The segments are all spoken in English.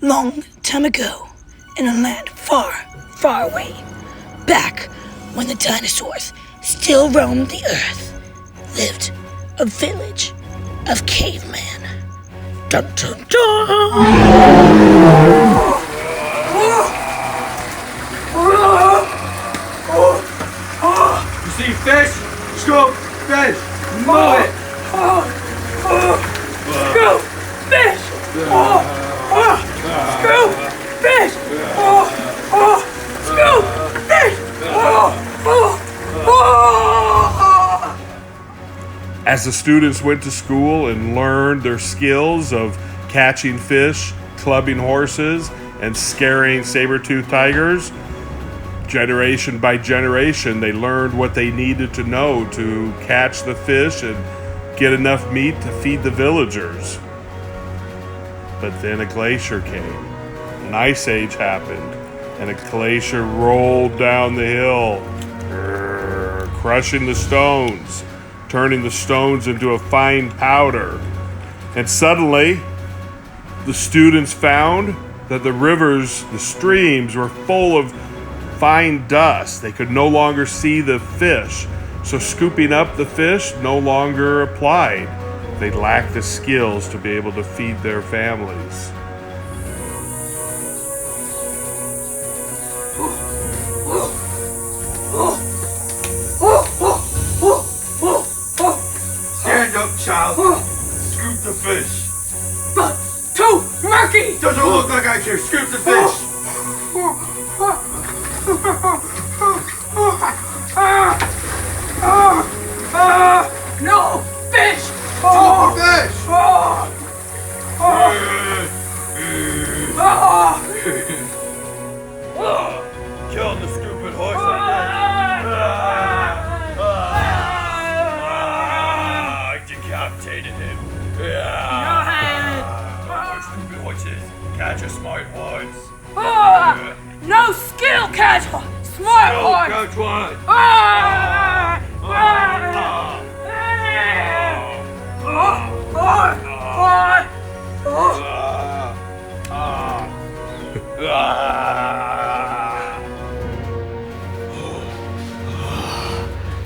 long time ago, in a land far, far away, back when the dinosaurs still roamed the earth, lived a village of cavemen. Dun dun dun! You see fish? Scoop fish! Mullet! Scoop fish! Scoop fish! Scoop fish! As the students went to school and learned their skills of catching fish, clubbing horses, and scaring saber-toothed tigers, generation by generation, they learned what they needed to know to catch the fish and get enough meat to feed the villagers. But then a glacier came. An ice age happened, and a glacier rolled down the hill, crushing the stones, turning the stones into a fine powder. And suddenly, the students found that the rivers, the streams, were full of fine dust. They could no longer see the fish, so scooping up the fish no longer applied. They lacked the skills to be able to feed their families. Stand up, child. Scoop the fish. But too murky! Doesn't look like I care. Scoop the fish. No fish! Scoop the fish. Killed the stupid horse like that. Decapitated him. Stupid horses. Catch a smart horse. No skill, catch smart horse! Catch one.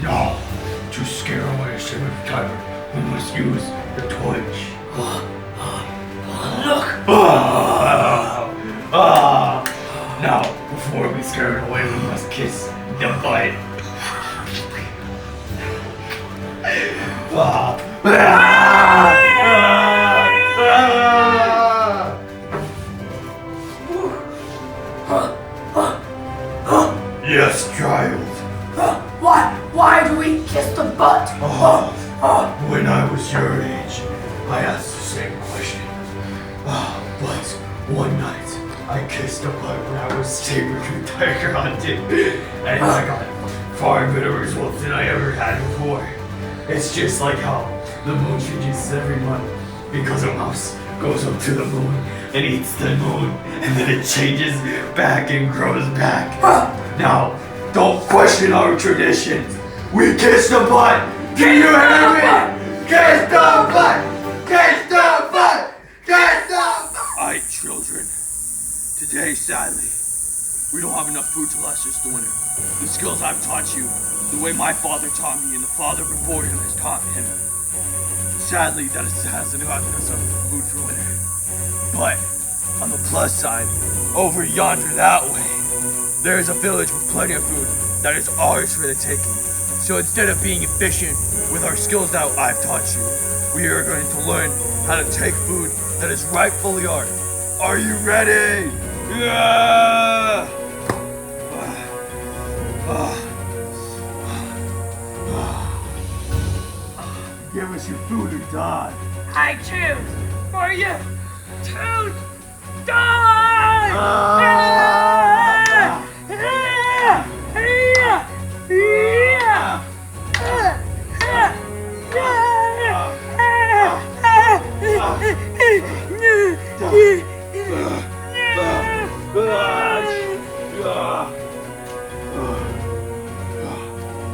No, to scare away a saber tiger, we must use the torch. Look! Now, before we scare it away, we must kiss the butt. Yes, child. Why do we kiss the butt? When I was your age, I asked the same question. But one night, I kissed a butt when I was saber-tooth tiger hunting, and I got far better results than I ever had before. It's just like how the moon changes every month, because a mouse goes up to the moon and eats the moon, and then it changes back and grows back. Now, don't question our traditions. We kiss the butt. Do you hear me? Kiss the butt. Kiss the butt. Kiss the butt. Alright, children. Today, sadly, we don't have enough food to last us the winter. The skills I've taught you, the way my father taught me and the father before him has taught him. Sadly, that hasn't gotten us enough food for winter. But, on the plus side, over yonder that way, there is a village with plenty of food that is ours for the taking. So instead of being efficient with our skills that I've taught you, we are going to learn how to take food that is rightfully ours. Are you ready? Yeah! Give us your food or die. I choose for you to die!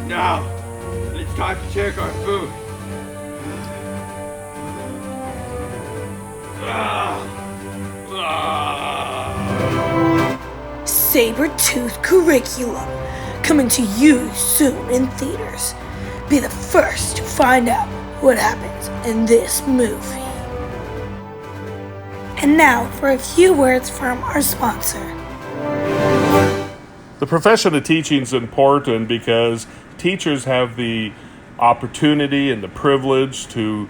Now, it's time to take our food. Ah. saber-tooth curriculum, coming to you soon in theaters. Be the first to find out what happens in this movie. And now for a few words from our sponsor. The profession of teaching is important because teachers have the opportunity and the privilege to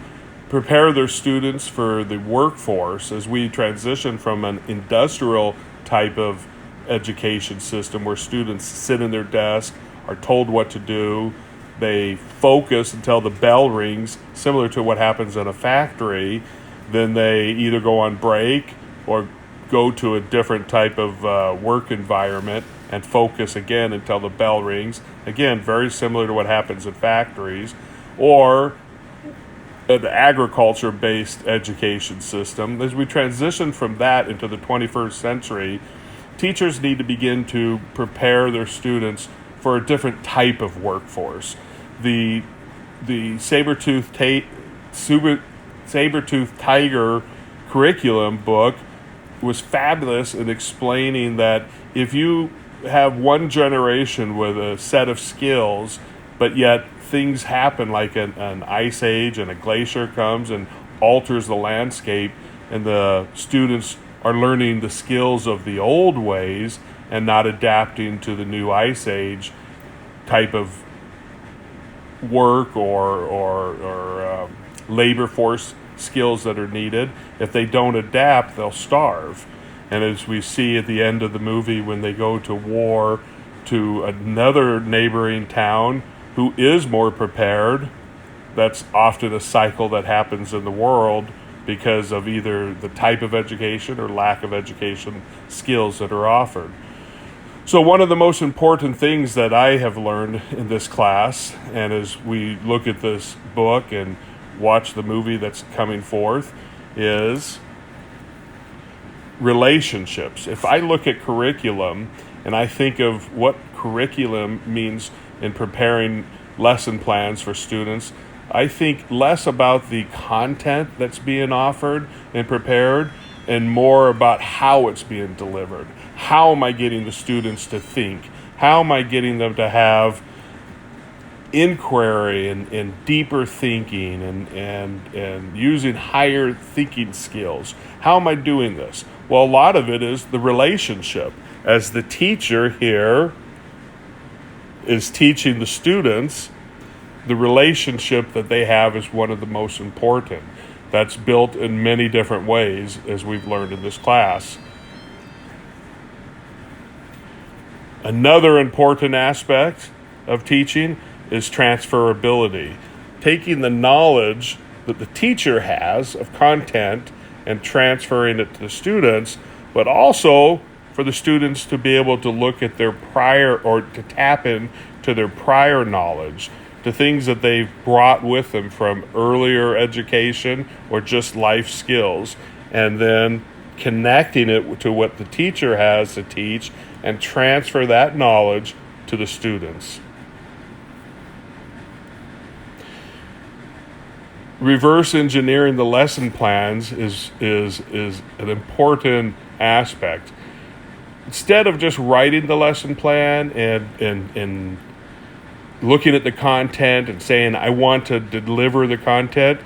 prepare their students for the workforce as we transition from an industrial type of education system where students sit in their desk, are told what to do, they focus until the bell rings, similar to what happens in a factory. Then they either go on break or go to a different type of work environment and focus again until the bell rings. Again, very similar to what happens in factories. Or an agriculture-based education system. As we transition from that into the 21st century, teachers need to begin to prepare their students for a different type of workforce. The Saber-Tooth Tiger curriculum book was fabulous in explaining that if you have one generation with a set of skills, but yet things happen like an ice age and a glacier comes and alters the landscape, and the students are learning the skills of the old ways and not adapting to the new ice age type of work or labor force skills that are needed. If they don't adapt, they'll starve. And as we see at the end of the movie, when they go to war to another neighboring town who is more prepared, that's often a cycle that happens in the world because of either the type of education or lack of education skills that are offered. So one of the most important things that I have learned in this class, and as we look at this book and watch the movie that's coming forth, is relationships. If I look at curriculum and I think of what curriculum means in preparing lesson plans for students, I think less about the content that's being offered and prepared and more about how it's being delivered. How am I getting the students to think? How am I getting them to have inquiry and deeper thinking and using higher thinking skills? How am I doing this? Well, a lot of it is the relationship. As the teacher here is teaching the students, the relationship that they have is one of the most important. That's built in many different ways, as we've learned in this class. Another important aspect of teaching is transferability. Taking the knowledge that the teacher has of content and transferring it to the students, but also for the students to be able to look at their prior, or to tap into their prior knowledge, to things that they've brought with them from earlier education or just life skills, and then connecting it to what the teacher has to teach and transfer that knowledge to the students. Reverse engineering the lesson plans is an important aspect. Instead of just writing the lesson plan and looking at the content and saying, I want to deliver the content,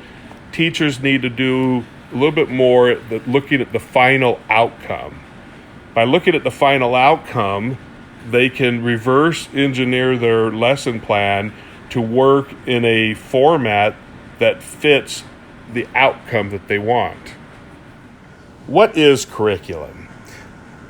teachers need to do a little bit more looking at the final outcome. By looking at the final outcome, they can reverse engineer their lesson plan to work in a format that fits the outcome that they want. What is curriculum?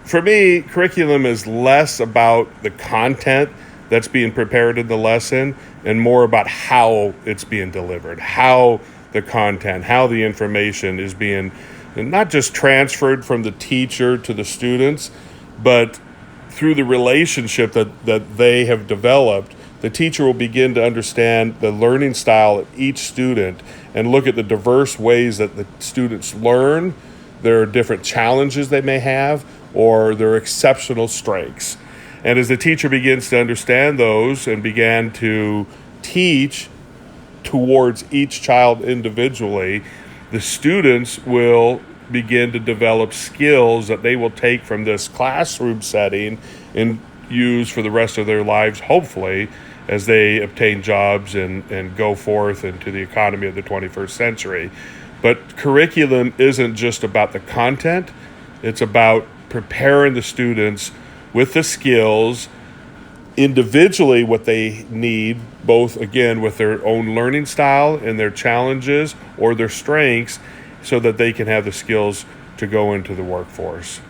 For me, curriculum is less about the content that's being prepared in the lesson and more about how it's being delivered, how the content, how the information is being not just transferred from the teacher to the students, but through the relationship that they have developed, the teacher will begin to understand the learning style of each student and look at the diverse ways that the students learn, their different challenges they may have, or their exceptional strengths. And as the teacher begins to understand those and began to teach towards each child individually, the students will begin to develop skills that they will take from this classroom setting and use for the rest of their lives, hopefully, as they obtain jobs and go forth into the economy of the 21st century. But curriculum isn't just about the content, it's about preparing the students with the skills, individually what they need, both again with their own learning style and their challenges or their strengths, so that they can have the skills to go into the workforce.